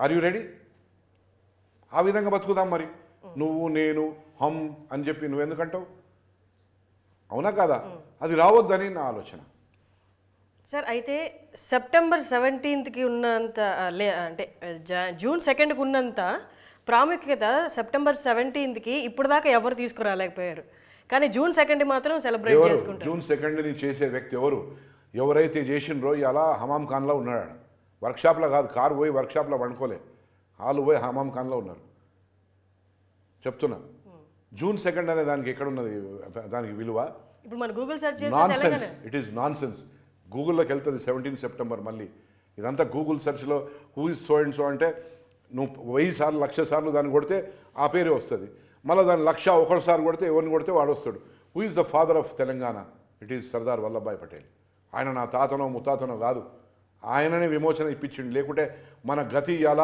Are you ready? ఆ విధంగా బతుకుదాం మరి. నువ్వు నేను హమ్ అని చెప్పి నువ్వెందుకంటావు? అవునా కాదా? అది రావద్దని నా ఆలోచన. సార్ అయితే సెప్టెంబర్ 17కి ఉన్నంత అంటే జూన్ 2కి ఉన్నంత ప్రాముఖ్యత సెప్టెంబర్ 17కి ఇప్పుడు దాకా ఎవరు తీసుకురాలేకపోయారు, కానీ జూన్ 2 మాత్రం సెలబ్రేట్ చేసుకుంటారు. జూన్ 2ని చేసే వ్యక్తి ఎవరైతే చేసిండ్రో ఇలా హమాం ఖాన్లో ఉన్నాడు. వర్క్షాప్లో కాదు, కారు పోయి వర్క్షాప్లో వండుకోలే, వాళ్ళు పోయి హమాం ఖాన్లో ఉన్నారు. చెప్తున్నా, జూన్ 2 అనే దానికి ఎక్కడున్నది, దానికి విలువ? ఇప్పుడు మన Google search nonsense, it is nonsense. గూగుల్లోకి వెళ్తుంది 17 సెప్టెంబర్. మళ్ళీ ఇదంతా గూగుల్ సెర్చ్లో who is so and so అంటే నువ్వు 1000 సార్లు 1,00,000 సార్లు దాన్ని కొడితే ఆ పేరే వస్తుంది. మళ్ళీ దాన్ని 1,01 సార్లు కొడితే ఎవరిని కొడితే వాడు వస్తాడు. Who is the father of Telangana? It is Sardar Vallabhbhai Patel. ఆయన నా తాతనో ముత్తాతనో కాదు, ఆయననే విమోచన ఇప్పించిండు. లేకుంటే మన గతి ఇవాళ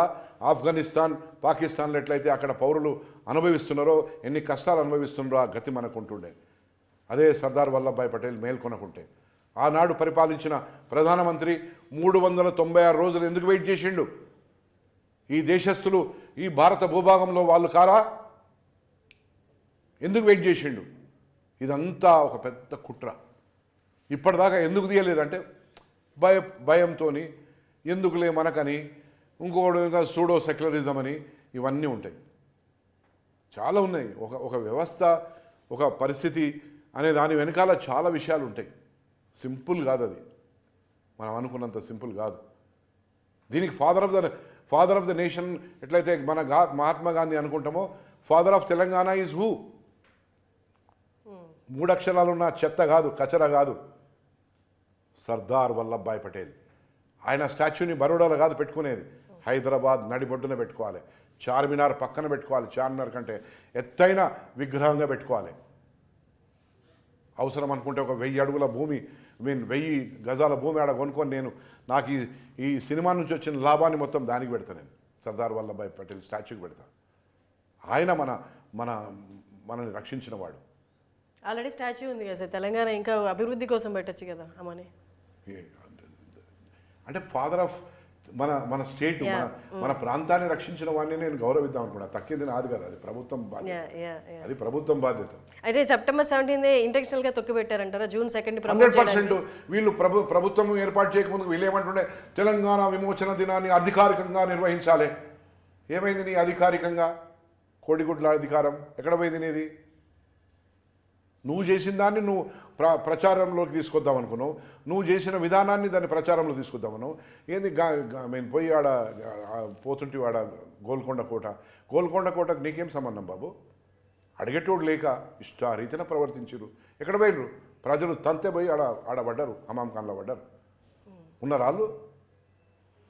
ఆఫ్ఘనిస్తాన్ పాకిస్తాన్లో ఎట్లయితే అక్కడ పౌరులు అనుభవిస్తున్నారో, ఎన్ని కష్టాలు అనుభవిస్తున్నారో ఆ గతి మనకు ఉంటుండే. అదే సర్దార్ వల్లభాయ్ పటేల్ మేల్కొనకుంటే. ఆనాడు పరిపాలించిన ప్రధానమంత్రి 396 రోజులు ఎందుకు వెయిట్ చేసిండు? ఈ దేశస్థులు ఈ భారత భూభాగంలో వాళ్ళు కారా? ఎందుకు వెయిట్ చేసిండు? ఇదంతా ఒక పెద్ద కుట్ర. ఇప్పటిదాకా ఎందుకు తీయలేదంటే భయంతో, ఎందుకులే మనకని, ఇంకొకడు ఇంకా సూడో సెక్యులరిజం అని, ఇవన్నీ ఉంటాయి, చాలా ఉన్నాయి. ఒక వ్యవస్థ, ఒక పరిస్థితి అనే దాని వెనకాల చాలా విషయాలు ఉంటాయి. సింపుల్ కాదు అది, మనం అనుకున్నంత సింపుల్ కాదు. దీనికి ఫాదర్ ఆఫ్ ద నేషన్ ఎట్లయితే మన మహాత్మా గాంధీ అనుకుంటామో, father of Telangana is who? 3 అక్షరాలున్న చెత్త కాదు, కచరా కాదు, సర్దార్ వల్లభాయ్ పటేల్. ఆయన స్టాచ్యూని బరోడాలో కాదు పెట్టుకునేది, హైదరాబాద్ నడిబొడ్డున పెట్టుకోవాలి, చార్మినార్ పక్కన పెట్టుకోవాలి, చార్మినార్ కంటే ఎత్తైన విగ్రహంగా పెట్టుకోవాలి. అవసరం అనుకుంటే ఒక 1000 అడుగుల భూమి, 1000 గజాల భూమి ఆడ కొనుక్కొని నాకు ఈ సినిమా నుంచి వచ్చిన లాభాన్ని మొత్తం దానికి పెడతా. నేను సర్దార్ వల్లభాయ్ పటేల్ స్టాచ్యూకి పెడతా. ఆయన మనని రక్షించిన వాడు. ఆల్రెడీ స్టాచ్యూ ఉంది కదా సార్, తెలంగాణ ఇంకా అభివృద్ధి కోసం పెట్టచ్చు కదా అమ్మని. అంటే ఫాదర్ ఆఫ్ మన స్టేట్, మన ప్రాంతాన్ని రక్షించిన వాడిని నేను గౌరవిద్దాం అనుకున్నా. తక్కింది నాది కదా, అది ప్రభుత్వం బాధ్యత. అది ప్రభుత్వం బాధ్యత. అయితే సెప్టెంబర్ 17 ఇంటెన్షనల్ గా తొక్కి పెట్టారంటారా? జూన్ 2 100%. వీళ్ళు ప్రభుత్వం ఏర్పాటు చేయకముందు వీళ్ళు ఏమంటుండే, తెలంగాణ విమోచన దినాన్ని అధికారికంగా నిర్వహించాలి. ఏమైంది నీ అధికారికంగా? కోడిగుడ్ల అధికారం ఎక్కడ పోయింది నీది? నువ్వు చేసిన దాన్ని నువ్వు ప్రచారంలోకి తీసుకొద్దాం అనుకున్నావు, నువ్వు చేసిన విధానాన్ని దాన్ని ప్రచారంలో తీసుకొద్దామను. ఏంది మేము పోయి పోతుంటే గోల్కొండ కోటకు నీకేం సంబంధం బాబు? అడిగేటోడు లేక ఇష్టారీతిన ప్రవర్తించారు. ఎక్కడ పోయినరు? ప్రజలు తంతే పోయి ఆడ పడ్డారు, హమాం ఖాన్లో పడ్డారు. ఉన్నరాళ్ళు